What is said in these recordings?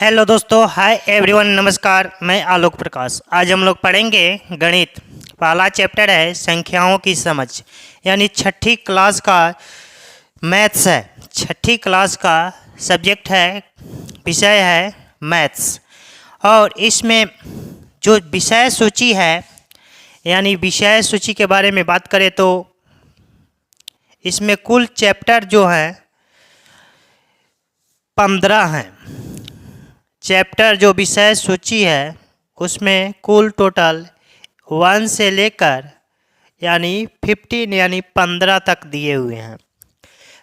Hello दोस्तों, hi everyone, नमस्कार। मैं आलोक प्रकाश। आज हम लोग पढ़ेंगे गणित। पहला चैप्टर है संख्याओं की समझ, यानी छठी क्लास का मैथ्स है। छठी क्लास का सब्जेक्ट है, विषय है मैथ्स। और इसमें जो विषय सूची है, यानी विषय सूची के बारे में बात करें तो इसमें कुल चैप्टर जो है 15 हैं। चैप्टर जो विषय सूची है उसमें कुल टोटल 1 से लेकर यानी 15 यानी 15 तक दिए हुए हैं।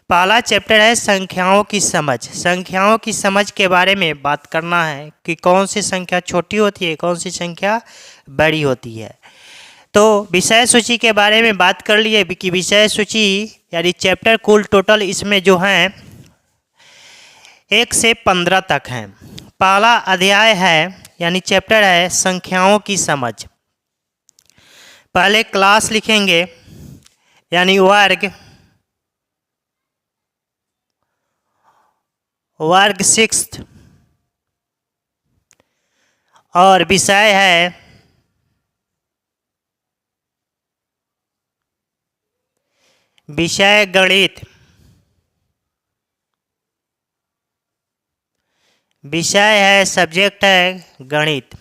पहला चैप्टर है संख्याओं की समझ। संख्याओं की समझ के बारे में बात करना है कि कौन सी संख्या छोटी होती है, कौन सी संख्या बड़ी होती है। तो विषय सूची के बारे में बात कर लिए कि विषय सूची यानी चैप्टर कुल टोटल इसमें जो हैं 1 से 15 तक हैं। पहला अध्याय है यानी चैप्टर है संख्याओं की समझ। पहले क्लास लिखेंगे यानी वर्ग 6 और विषय है विषय गणित। विषय है सब्जेक्ट है गणित।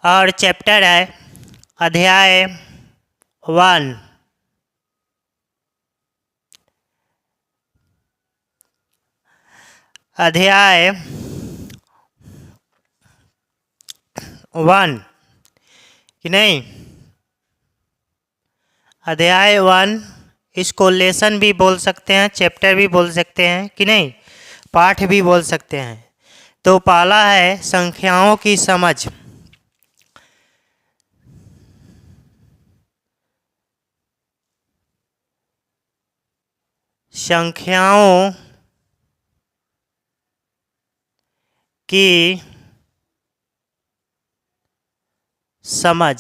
और चैप्टर है अध्याय 1। अध्याय 1 कि नहीं, अध्याय 1 इसको लेसन भी बोल सकते हैं, चैप्टर भी बोल सकते हैं कि नहीं, पाठ भी बोल सकते हैं। तो पहला है संख्याओं की समझ। संख्याओं की समझ।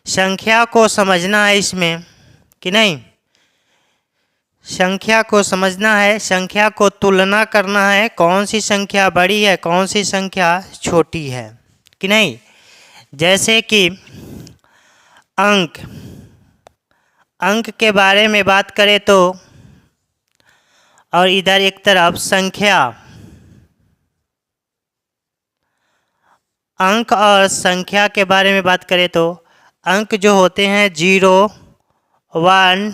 संख्या को समझना है इसमें कि नहीं, संख्या को समझना है, संख्या को तुलना करना है, कौन सी संख्या बड़ी है, कौन सी संख्या छोटी है कि नहीं। जैसे कि अंक, अंक के बारे में बात करें तो, और इधर एक तरफ संख्या। अंक और संख्या के बारे में बात करें तो अंक जो होते हैं 0, 1,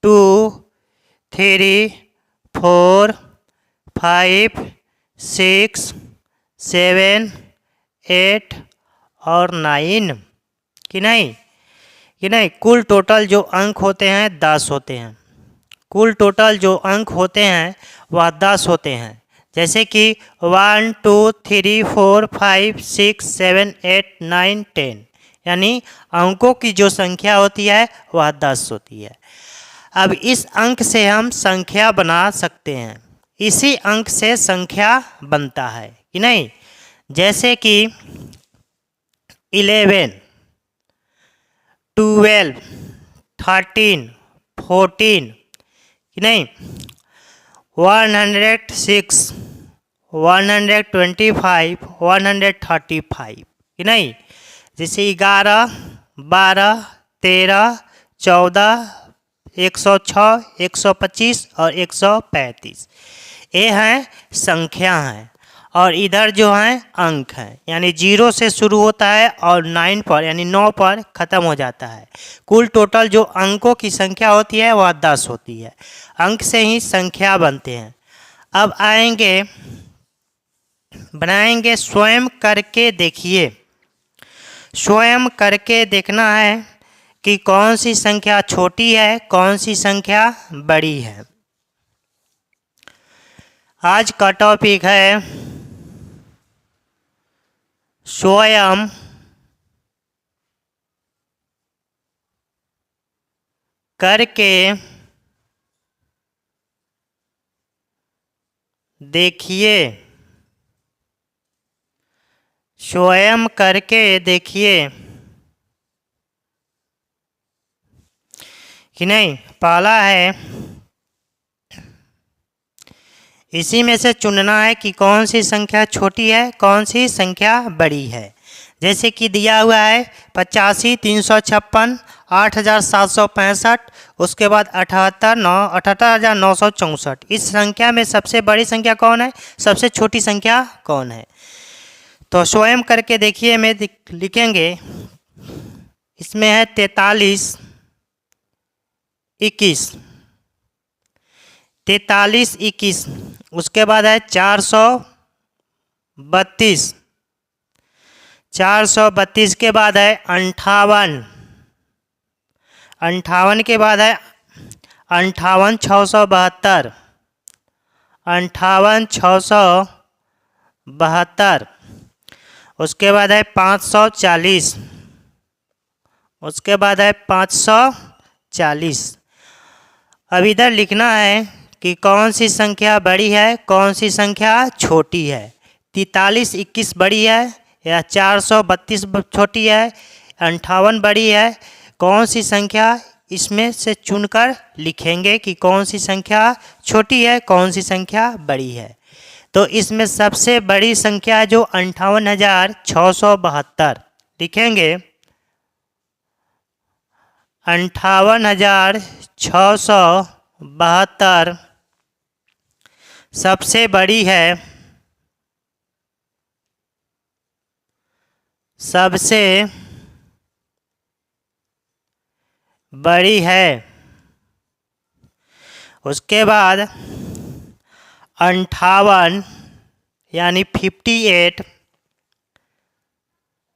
2, 3, 4, 5, 6, 7, 8 और 9 कि नहीं, कि नहीं। कुल टोटल जो अंक होते हैं 10 होते हैं। कुल टोटल जो अंक होते हैं वह 10 होते हैं। जैसे कि 1, 2, 3, 4, 5, 6, 7, 8, 9, 10 यानी अंकों की जो संख्या होती है वह 10 होती है। अब इस अंक से हम संख्या बना सकते हैं, इसी अंक से संख्या बनता है कि नहीं। जैसे कि 11, 12, 13, 14 कि नहीं, 106, 125, 135 कि नहीं। जैसे 11, 12, 13, 14, 106, 125 और 135 ये हैं संख्या हैं। और इधर जो हैं अंक हैं, यानी 0 से शुरू होता है और 9 पर यानी 9 पर ख़त्म हो जाता है। कुल टोटल जो अंकों की संख्या होती है वह 10 होती है। अंक से ही संख्या बनते हैं। अब आएंगे, बनाएंगे, स्वयं करके देखिए। स्वयं करके देखना है कि कौन सी संख्या छोटी है, कौन सी संख्या बड़ी है। आज का टॉपिक है स्वयं करके देखिए। स्वयं करके देखिए कि नहीं। पहला है इसी में से चुनना है कि कौन सी संख्या छोटी है, कौन सी संख्या बड़ी है। जैसे कि दिया हुआ है 85, 356, 8765, उसके बाद 78,964। इस संख्या में सबसे बड़ी संख्या कौन है, सबसे छोटी संख्या कौन है। तो स्वयं करके देखिए, मैं लिखेंगे। इसमें है 43, 21, 43, 21। उसके बाद है 432, 432 के बाद है 58, 58 के बाद है 58,672, 58,672। उसके बाद है 540, उसके बाद है 540। अब इधर लिखना है कि कौन सी संख्या बड़ी है, कौन सी संख्या छोटी है। 43, 21 बड़ी है या 432 छोटी है, 58 बड़ी है। कौन सी संख्या इसमें से चुनकर लिखेंगे कि कौन सी संख्या छोटी है, कौन सी संख्या बड़ी है। तो इसमें सबसे बड़ी संख्या है जो 58,672 लिखेंगे। 58,672 सबसे बड़ी है, सबसे बड़ी है। उसके बाद 58 यानी 58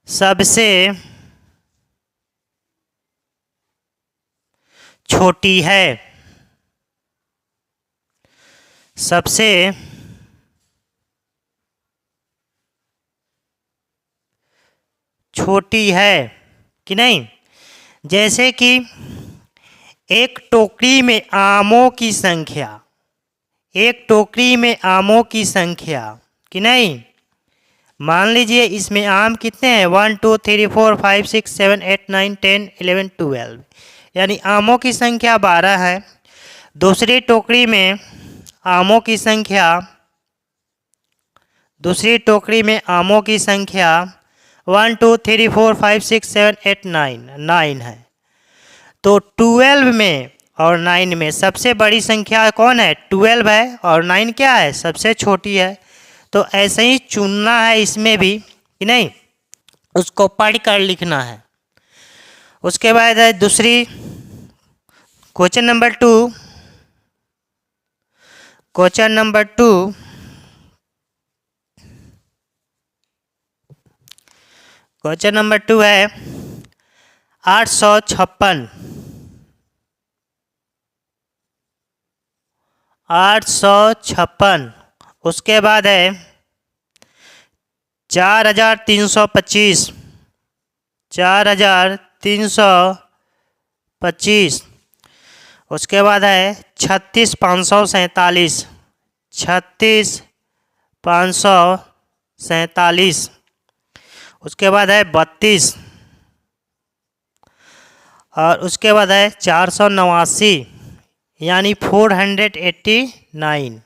सबसे छोटी है, सबसे छोटी है कि नहीं। जैसे कि एक टोकरी में आमों की संख्या, एक टोकरी में आमों की संख्या कि नहीं। मान लीजिए इसमें आम कितने हैं, 1 2 3 4 5 6 7 8 9 10 11 12, यानी आमों की संख्या 12 है। दूसरी टोकरी में आमों की संख्या, दूसरी टोकरी में आमों की संख्या 1 2 3 4 5 6 7 8 9 है। तो 12 में और 9 में सबसे बड़ी संख्या कौन है, 12 है, और 9 क्या है, सबसे छोटी है। तो ऐसे ही चुनना है इसमें भी कि नहीं, उसको पढ़ कर लिखना है। उसके बाद है दूसरी question number 2, question number 2, question number 2 है 856, 856। उसके बाद है 4,325, 4,325। उसके बाद है 36,547, 36,547। उसके बाद है 32, और उसके बाद है 489 यानी 489।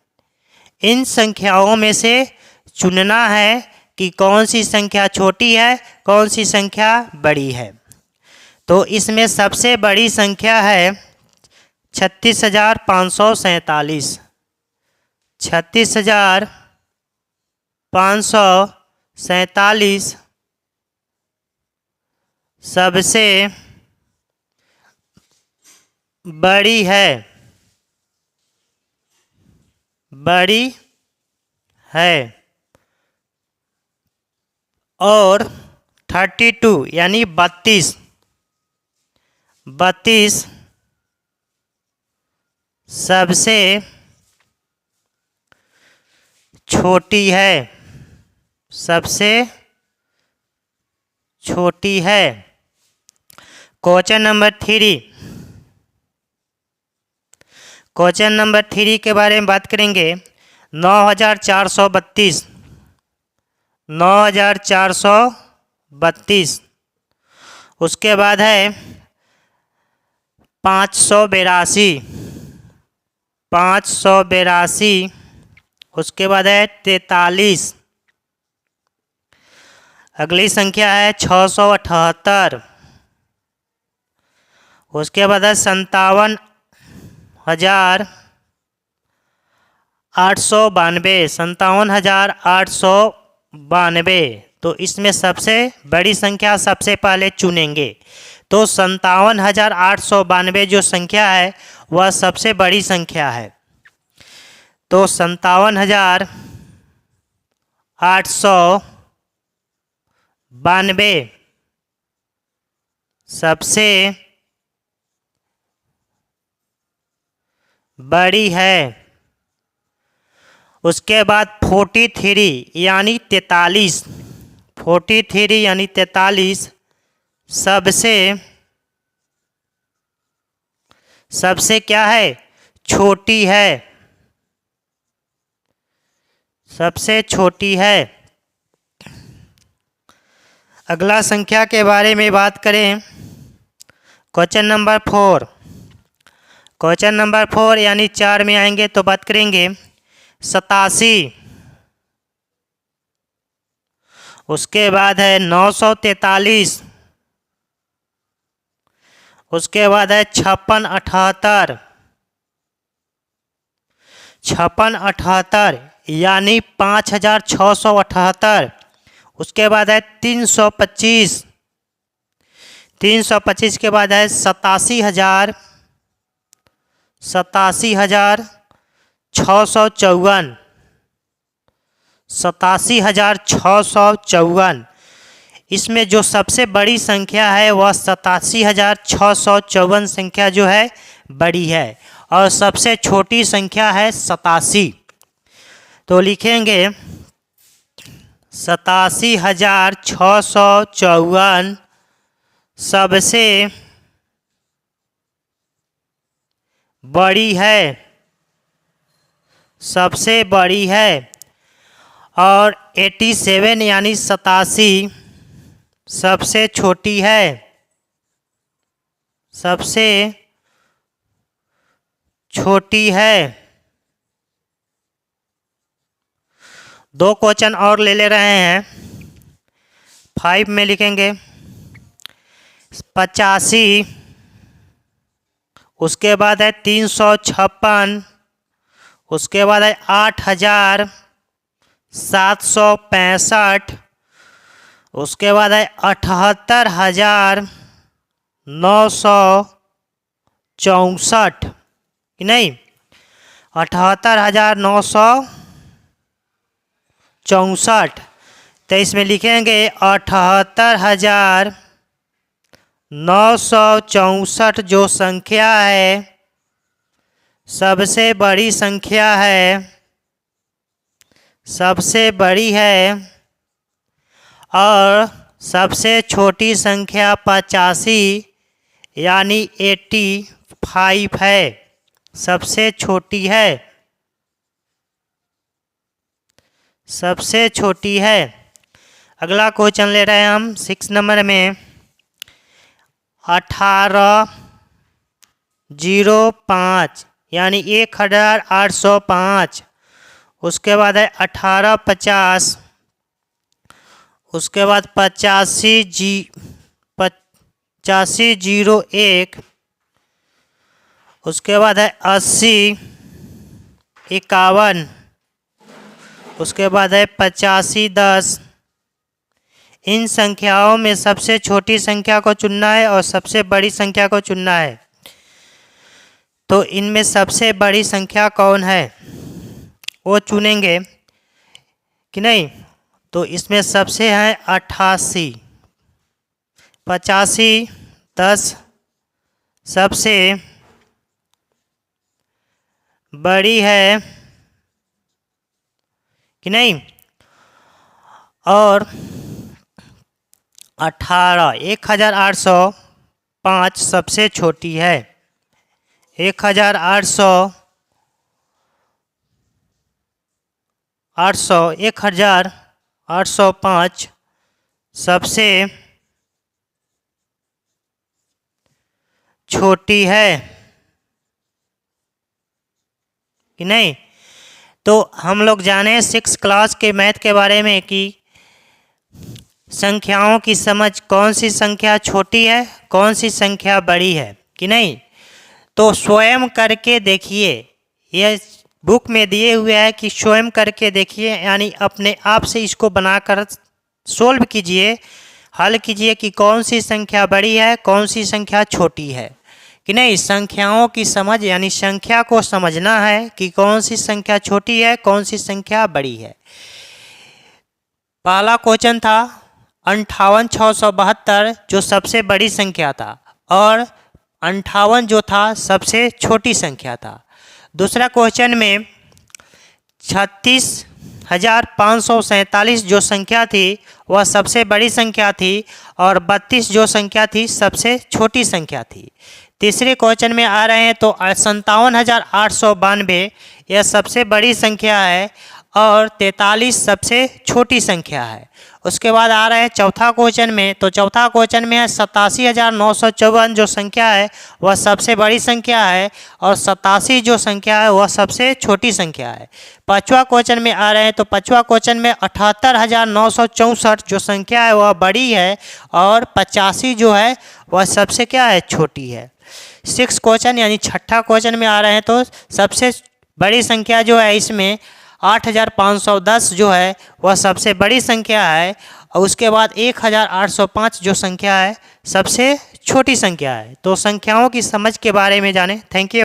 इन संख्याओं में से चुनना है कि कौन सी संख्या छोटी है, कौन सी संख्या बड़ी है। तो इसमें सबसे बड़ी संख्या है 36,547, 36,547 सबसे बड़ी है, बड़ी है। और 32 यानी 32, 32 सबसे छोटी है, सबसे छोटी है। क्वेश्चन नंबर 3, क्वेश्चन नंबर 3 के बारे में बात करेंगे। 9,432, 9,432। उसके बाद है 582, 582। उसके बाद है 43। अगली संख्या है 678। उसके बाद है 57,892। 57,892। तो इसमें सबसे बड़ी संख्या सबसे पहले चुनेंगे। तो 57,892 जो संख्या है वह सबसे बड़ी संख्या है। तो 57,892 सबसे बड़ी है। उसके बाद 43 यानी 43। 43 यानी 43 सबसे क्या है? छोटी है। सबसे छोटी है। अगला संख्या के बारे में बात करें, क्वेश्चन नंबर 4। क्वेश्चन नंबर 4 यानी 4 में आएंगे तो बात करेंगे 87। उसके बाद है 943। उसके बाद है 5678। 5678 यानी 5678। उसके बाद है 325। 325 के बाद है 87,000। 87,654। 87,654। इसमें जो सबसे बड़ी संख्या है वह 87,654 संख्या जो है बड़ी है और सबसे छोटी संख्या है 87। तो लिखेंगे 87,654 सबसे बड़ी है। सबसे बड़ी है। और 87 यानी 87 सबसे छोटी है। सबसे छोटी है। 2 क्वेश्चन और ले रहे हैं। 5 में लिखेंगे 85। उसके बाद है 356। उसके बाद है 8,765। उसके बाद है 78,964 कि नहीं, 78,964। तो इसमें लिखेंगे 78,964 जो संख्या है सबसे बड़ी संख्या है। सबसे बड़ी है। और सबसे छोटी संख्या 85 यानी 85 है। सबसे छोटी है। सबसे छोटी है। अगला क्वेश्चन ले रहे हैं हम 6 नंबर में 1805 यानी 1805। उसके बाद है 1850। उसके बाद 8501। उसके बाद है 80 51। उसके बाद है 8510। इन संख्याओं में सबसे छोटी संख्या को चुनना है और सबसे बड़ी संख्या को चुनना है। तो इनमें सबसे बड़ी संख्या कौन है वो चुनेंगे कि नहीं। तो इसमें सबसे है 88। 8510 सबसे बड़ी है कि नहीं। और 18,1805 सबसे छोटी है। 1805 सबसे छोटी है कि नहीं। तो हम लोग जाने 6 क्लास के मैथ के बारे में कि संख्याओं की समझ, कौन सी संख्या छोटी है, कौन सी संख्या बड़ी है कि नहीं। तो स्वयं करके देखिए, यह बुक में दिए हुए है कि स्वयं करके देखिए, यानी अपने आप से इसको बनाकर सोल्व कीजिए, हल कीजिए कि कौन सी संख्या बड़ी है, कौन सी संख्या छोटी है कि नहीं। संख्याओं की समझ यानी संख्या को समझना है कि कौन सी संख्या छोटी है, कौन सी संख्या बड़ी है। पहला क्वेश्चन था 58,672 जो सबसे बड़ी संख्या था और 58 जो था सबसे छोटी संख्या था। दूसरा क्वेश्चन में 36,547 जो संख्या थी वह सबसे बड़ी संख्या थी और 32 जो संख्या थी सबसे छोटी संख्या थी। तीसरे क्वेश्चन में आ रहे हैं तो 57,892 यह सबसे बड़ी संख्या है और 43 सबसे छोटी संख्या है। उसके बाद आ रहा है चौथा क्वेश्चन में, तो चौथा क्वेश्चन में है 87,954 जो संख्या है वह सबसे बड़ी संख्या है और 87 जो संख्या है वह सबसे छोटी संख्या है। पांचवा क्वेश्चन में आ रहे हैं तो पांचवा क्वेश्चन में 78,964 जो संख्या है वह बड़ी है और 85 जो है वह सबसे क्या है, छोटी है। 6 क्वेश्चन यानी छठा क्वेश्चन में आ रहे हैं तो सबसे बड़ी संख्या जो है इसमें 8,510 जो है वह सबसे बड़ी संख्या है और उसके बाद 1,805 जो संख्या है सबसे छोटी संख्या है। तो संख्याओं की समझ के बारे में जाने। Thank you.